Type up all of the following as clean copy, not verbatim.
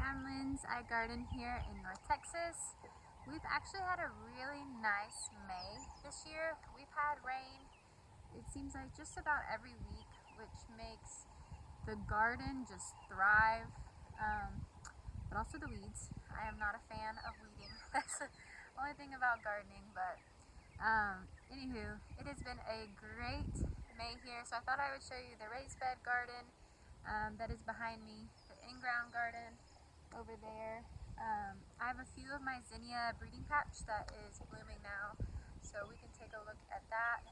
I garden here in North Texas. We've actually had a really nice May this year. We've had rain, it seems like just about every week, which makes the garden just thrive, but also the weeds. I am not a fan of weeding. That's the only thing about gardening, but anywho, it has been a great May here, so I thought I would show you the raised bed garden that is behind me, the in-ground garden over there. I have a few of my zinnia breeding patch that is blooming now, so we can take a look at that.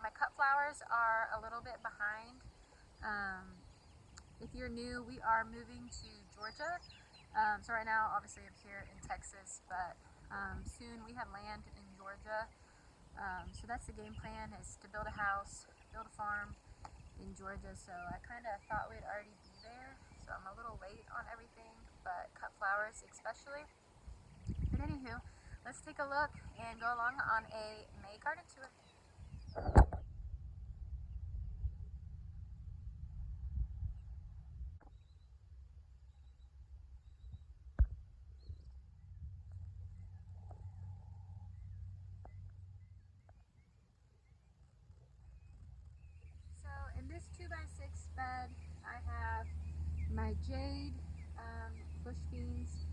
My cut flowers are a little bit behind. If you're new, we are moving to Georgia. So right now, obviously I'm here in Texas, but soon we have land in Georgia. So that's the game plan, is to build a house, build a farm in Georgia. So I kind of thought we'd already be there. So I'm a little late on everything, but cut flowers especially. But anywho, let's take a look and go along on a May garden tour. So in this 2x6 bed, I have my jade bush beans.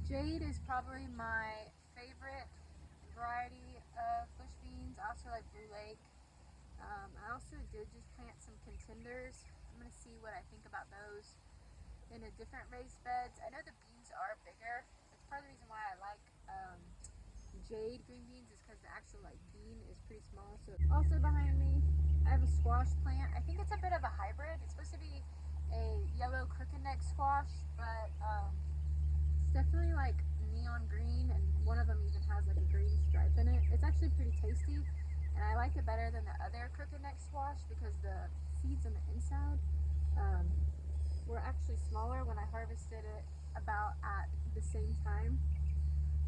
Jade is probably my favorite variety of bush beans. I also like Blue Lake. I also did just plant some contenders. I'm going to see what I think about those in a different raised beds. I know the beans are bigger. That's part of the reason why I like jade green beans, is because the actual bean is pretty small. So also behind me, I have a squash plant. I think it's a bit of a hybrid. It's supposed to be a yellow crooked neck squash, but it's definitely like neon green, and one of them even has like a green stripe in it. It's actually pretty tasty, and I like it better than the other crooked neck squash because the seeds on the inside were actually smaller when I harvested it about at the same time.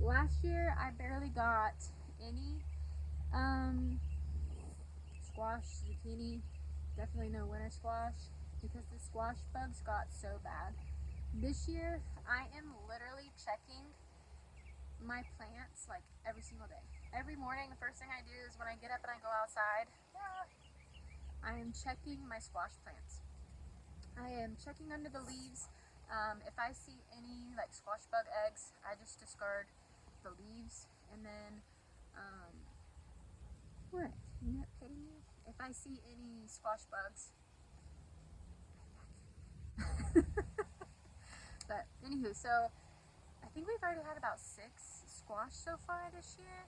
Last year I barely got any squash, zucchini, definitely no winter squash because the squash bugs got so bad. This year I am literally checking my plants like every single day. Every morning the first thing I do is when I get up and I go outside, I am checking my squash plants. I am checking under the leaves. If I see any like squash bug eggs, I just discard the leaves. And then, what? You're not kidding me? If I see any squash bugs, but anywho, so I think we've already had about 6 squash so far this year.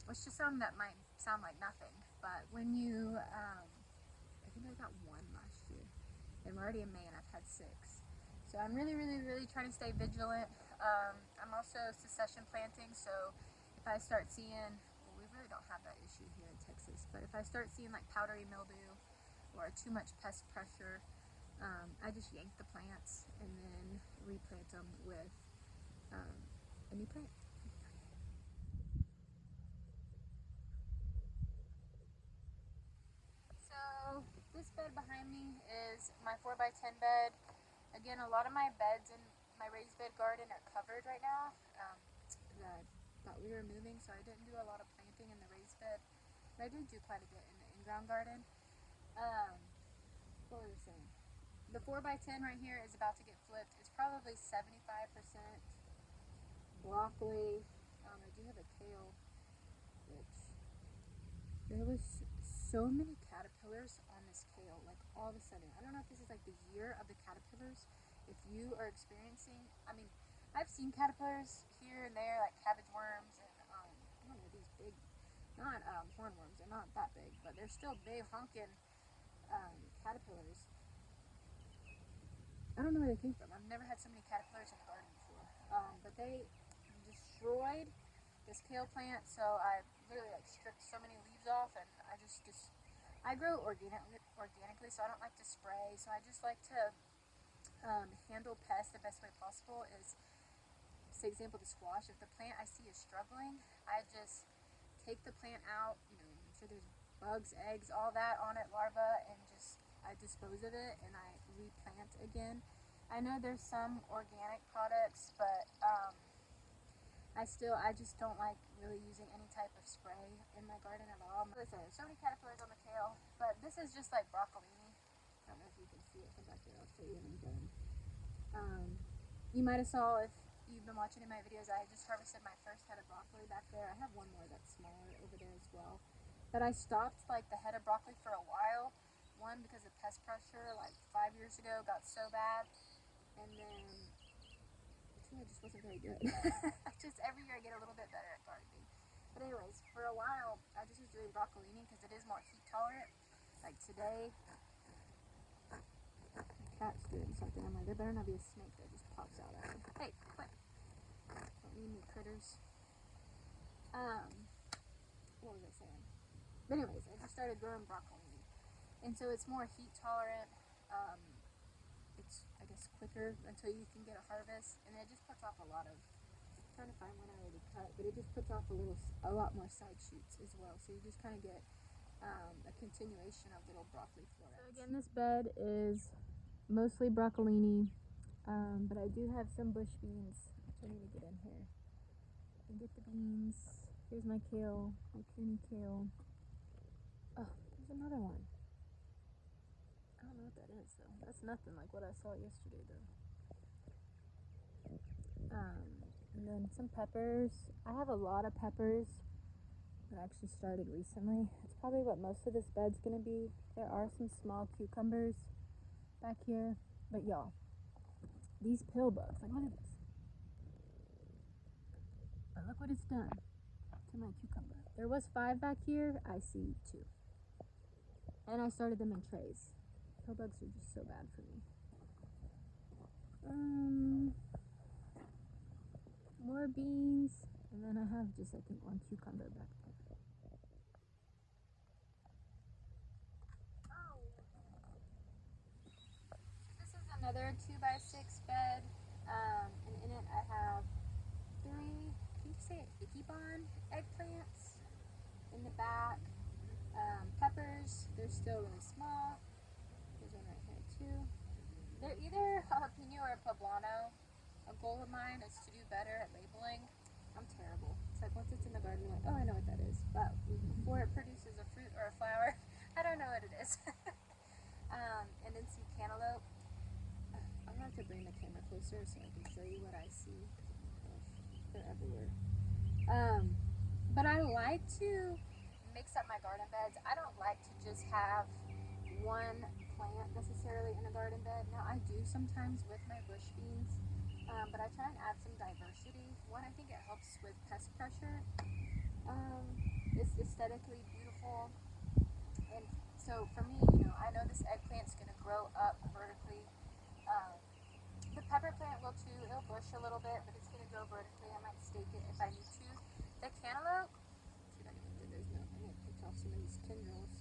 Which to some that might sound like nothing, but when you, I think I got 1 last year, and we're already in May and I've had 6. So I'm really trying to stay vigilant. I'm also succession planting, so if I start seeing, well, we really don't have that issue here in Texas, but if I start seeing like powdery mildew or too much pest pressure, I just yank the plants and then replant them with a new plant. So this bed behind me is my 4x10 bed. Again, a lot of my beds in my raised bed garden are covered right now. I thought we were moving, so I didn't do a lot of planting in the raised bed, but I did do quite a bit in the in-ground garden. What was I saying? The 4x10 right here is about to get flipped. It's probably 75% broccoli. I do have a kale, which there was so many caterpillars on this kale, like all of a sudden. I don't know if this is like the year of the caterpillars. If you are experiencing, I mean, I've seen caterpillars here and there, like cabbage worms and I don't know, these big, not hornworms. They're not that big, but they're still big honking caterpillars. I don't know where they came from. I've never had so many caterpillars in the garden before. But they destroyed this kale plant, so I literally like stripped so many leaves off, and I grow organically, so I don't like to spray. So I just like to handle pests the best way possible. Is, say example, the squash. If the plant I see is struggling, I just take the plant out. You know, I'm sure there's bugs, eggs, all that on it, larvae, and just I dispose of it and I replant again. I know there's some organic products, but I just don't like really using any type of spray in my garden at all. Listen, there's so many caterpillars on the kale, but this is just like broccolini. I don't know if you can see it from back there. I'll show you when I'm done. You might have saw, if you've been watching in my videos, I just harvested my first head of broccoli back there. I have one more that's smaller over there as well. But I stopped like the head of broccoli for a while. One, because of pest pressure like 5 years ago got so bad, and then two, it just wasn't very good. Just every year I get a little bit better at gardening. But anyways, for a while I just was doing broccolini because it is more heat tolerant. Like today, my cat's doing something. I'm like, there better not be a snake that just pops out at me. Hey, quit! Don't need any critters. What was I saying? But anyways, I just started growing broccolini, and so it's more heat tolerant. It's, I guess, quicker until you can get a harvest, and it just puts off a lot of, I'm trying to find one I already cut, but it just puts off a lot more side shoots as well, so you just kind of get a continuation of little broccoli florets. So again, this bed is mostly broccolini, but I do have some bush beans, which I need to get in here and get the beans. Here's my kale, my puny kale. Oh, there's another one. I don't know what that is though. That's nothing like what I saw yesterday though. And then some peppers. I have a lot of peppers that I actually started recently. It's probably what most of this bed's gonna be. There are some small cucumbers back here, but y'all, these pill bugs, like look at this. But look what it's done to my cucumber. There was 5 back here. I see 2. And I started them in trays. Pill bugs are just so bad for me. More beans, and then I have just, I think, 1 cucumber back there. Oh. This is another 2x6 bed, and in it I have 3, can you say it, Ikebon eggplants in the back. Peppers, they're still really small. There's one right here too. They're either jalapeno or poblano. A goal of mine is to do better at labeling. I'm terrible. It's like once it's in the garden, I'm like, oh, I know what that is. But before it produces a fruit or a flower, I don't know what it is. And then some cantaloupe. I'm going to have to bring the camera closer so I can show you what I see. They're everywhere. But I like to mix up my garden beds. I don't like to just have one plant necessarily in a garden bed. Now I do sometimes with my bush beans, but I try and add some diversity. One, I think it helps with pest pressure. It's aesthetically beautiful, and so for me, you know, I know this eggplant's going to grow up vertically. The pepper plant will too. It'll bush a little bit, but it's going to grow vertically. I might stake it if I need to. The cantaloupe, see if I can get there's no, I'm going to pick off some of these tendrils.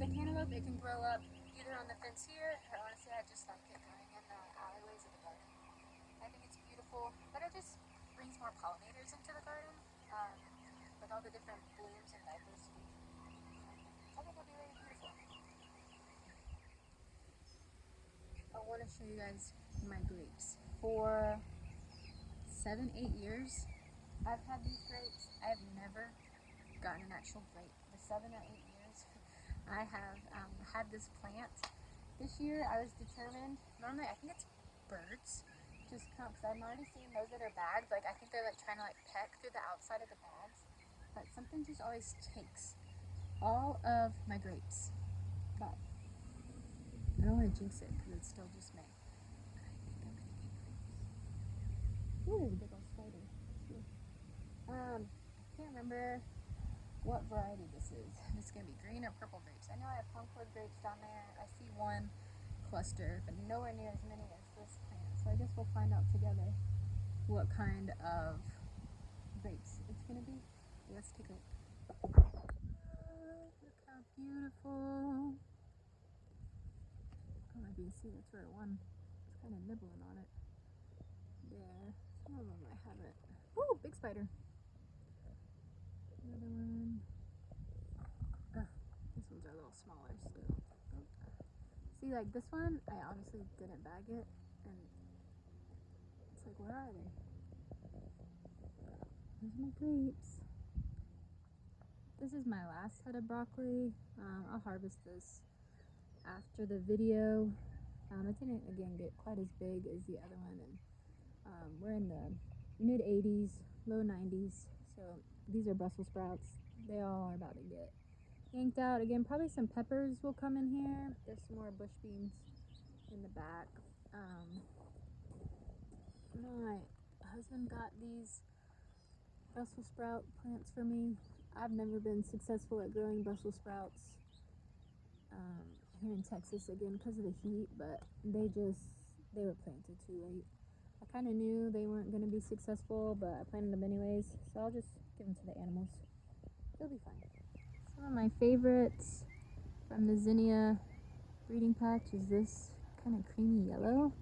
The cantaloupe, it can grow up either on the fence here, or honestly I just like it growing in the alleyways of the garden. I think it's beautiful, but it just brings more pollinators into the garden, with all the different blooms and diversity. I think it'll be really beautiful. I want to show you guys my grapes. For 7-8 years I've had these grapes. I've never gotten an actual grape. For 7 or 8 years I have had this plant. This year I was determined, normally I think it's birds just come, because I'm already seeing those that are bagged, like I think they're like trying to like peck through the outside of the bags, but something just always takes all of my grapes. But I don't want to jinx it because it's still just May. But I think I'm gonna get grapes. Ooh, there's a big old spider. I can't remember what variety this is. It's gonna be green or purple grapes. I know I have concord grapes down there. I see one cluster, but nowhere near as many as this plant. So I guess we'll find out together what kind of grapes it's gonna be. Let's take a look. Look how beautiful. Oh, maybe you can see that's where one is kind of nibbling on it. There. Some of them I haven't. Ooh, big spider. Another one. little smaller still. See, like this one, I honestly didn't bag it, and it's like, where are they? There's my grapes. This is my last head of broccoli. I'll harvest this after the video. It didn't, again, get quite as big as the other one, and we're in the mid 80s, low 90s, so these are Brussels sprouts. They all are about to get yanked out. Again, probably some peppers will come in here. There's some more bush beans in the back. My husband got these Brussels sprout plants for me. I've never been successful at growing Brussels sprouts here in Texas, again, because of the heat, but they were planted too late. I kind of knew they weren't going to be successful, but I planted them anyways, so I'll just give them to the animals. They'll be fine. Some of my favorites from the zinnia breeding patch is this kind of creamy yellow,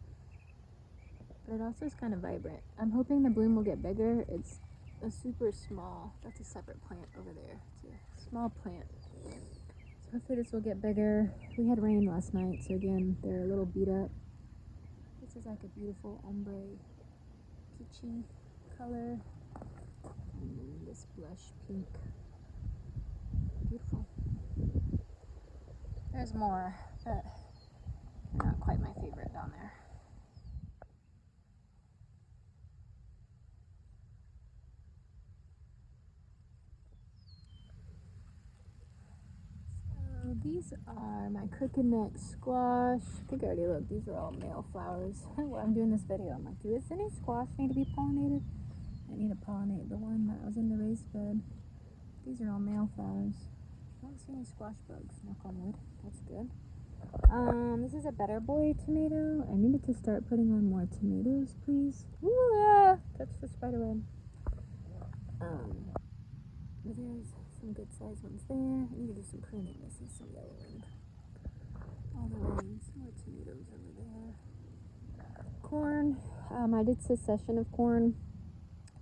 but it also is kind of vibrant. I'm hoping the bloom will get bigger. It's a super small, that's a separate plant over there. It's a small plant. So hopefully this will get bigger. We had rain last night, so again, they're a little beat up. This is like a beautiful ombre peachy color. And then this blush pink. Beautiful. There's more, but they're not quite my favorite down there. So these are my crooked neck squash. I think I already looked. These are all male flowers. While I'm doing this video, I'm like, does any squash need to be pollinated? I need to pollinate the one that was in the raised bed. These are all male flowers. I don't see any squash bugs, knock on wood. That's good. This is a Better Boy tomato. I needed to start putting on more tomatoes, please. Ooh, touch the spider web. But there's some good sized ones there. I need to do some pruning. This is some yellow wing. All the way, some more tomatoes over there. Corn. I did succession of corn.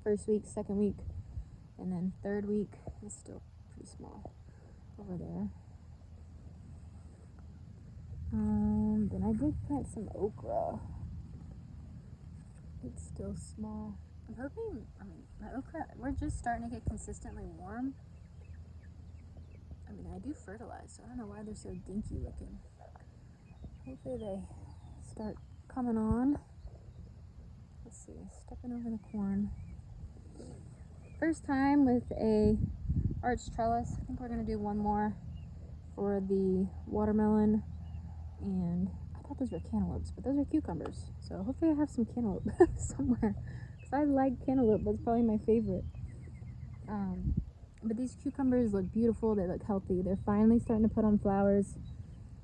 First week, second week, and then third week is still pretty small over there. Then I did plant some okra. It's still small. I'm hoping, my okra, we're just starting to get consistently warm. I do fertilize, so I don't know why they're so dinky looking. Hopefully they start coming on. Let's see, stepping over the corn. First time with a arch trellis. I think we're going to do one more for the watermelon, and I thought those were cantaloupes, but those are cucumbers, so hopefully I have some cantaloupe somewhere, because I like cantaloupe. That's probably my favorite. But these cucumbers look beautiful. They look healthy. They're finally starting to put on flowers,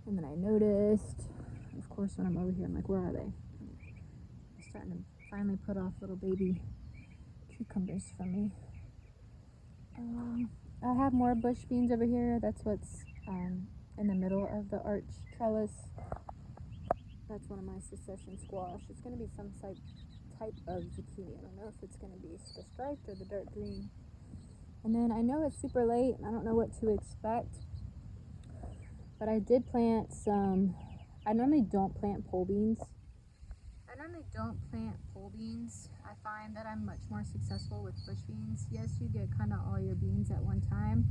and then I noticed, of course, when I'm over here, I'm like, where are they? They're starting to finally put off little baby cucumbers for me. I have more bush beans over here. That's what's in the middle of the arch trellis. That's one of my succession squash. It's going to be some type of zucchini. I don't know if it's going to be the striped or the dark green. And then I know it's super late and I don't know what to expect, but I did plant some. I normally don't plant pole beans. I find that I'm much more successful with bush beans. Yes, you get kind of all your beans at one time,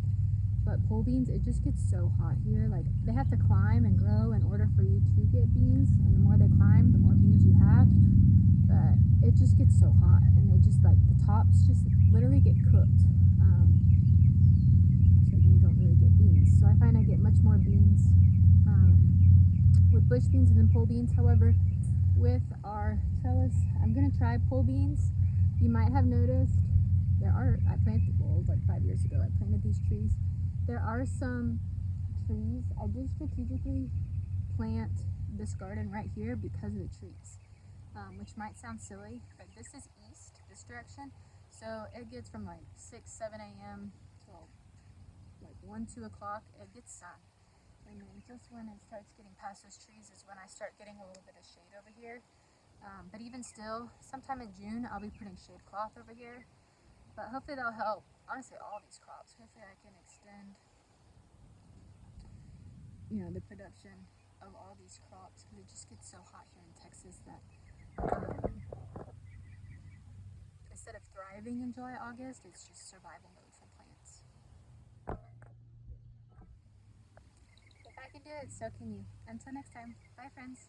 but pole beans, it just gets so hot here. Like, they have to climb and grow in order for you to get beans, and the more they climb, the more beans you have. But it just gets so hot, and they just, like, the tops just literally get cooked. So then you don't really get beans. So I find I get much more beans with bush beans than pole beans. However, with our trellis, I'm gonna try pole beans. You might have noticed I planted, well, it was like 5 years ago, I planted these trees. There are some trees. I did strategically plant this garden right here because of the trees, which might sound silly, but this is east, this direction, so it gets from like 6, 7 a.m. till like 1, 2 o'clock, it gets sun. And then just when it starts getting past those trees is when I start getting a little bit of shade over here. But even still, sometime in June, I'll be putting shade cloth over here. But hopefully that'll help, honestly, all these crops. Hopefully I can extend the production of all these crops, because it just gets so hot here in Texas that instead of thriving in July, August, it's just survival mode for plants. If I can do it, so can you. Until next time, bye friends.